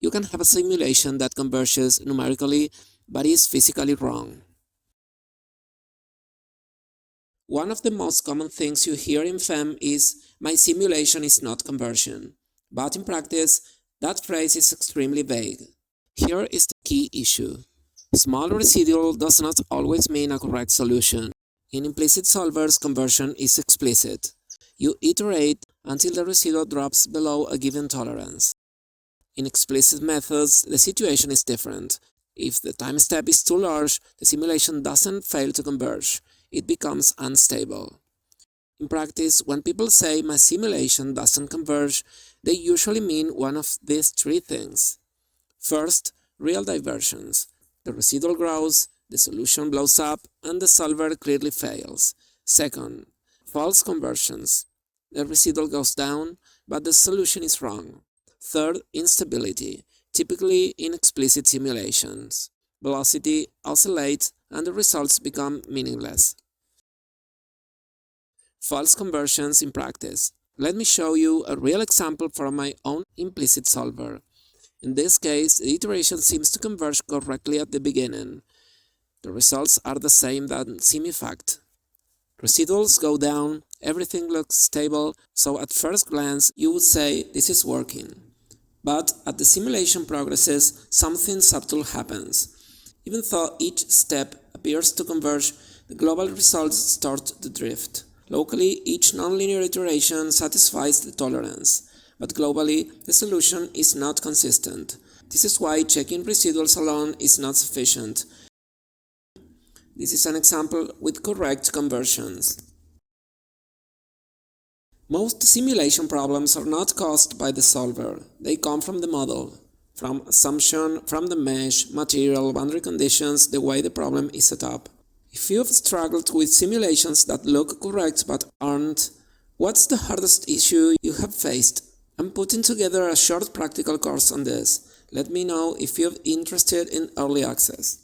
You can have a simulation that converges numerically but is physically wrong. One of the most common things you hear in FEM is, "my simulation is not conversion." But in practice, that phrase is extremely vague. Here is the key issue. Small residual does not always mean a correct solution. In implicit solvers, conversion is explicit. You iterate until the residual drops below a given tolerance. In explicit methods, the situation is different. If the time step is too large, the simulation doesn't fail to converge. It becomes unstable. In practice, when people say "my simulation doesn't converge," they usually mean one of these three things. First, real diversions. The residual grows, the solution blows up, and the solver clearly fails. Second, false conversions. The residual goes down, but the solution is wrong. Third, instability, typically in explicit simulations. Velocity oscillates and the results become meaningless. False conversions in practice. Let me show you a real example from my own implicit solver. In this case, the iteration seems to converge correctly at the beginning. The results are the same than semi-fact. Residuals go down, everything looks stable, so at first glance you would say this is working. But as the simulation progresses, something subtle happens. Even though each step appears to converge, the global results start to drift. Locally, each nonlinear iteration satisfies the tolerance, but globally, the solution is not consistent. This is why checking residuals alone is not sufficient. This is an example with correct conversions. Most simulation problems are not caused by the solver. They come from the model, from assumption, from the mesh, material, boundary conditions, the way the problem is set up. If you've struggled with simulations that look correct but aren't, what's the hardest issue you have faced? I'm putting together a short practical course on this. Let me know if you're interested in early access.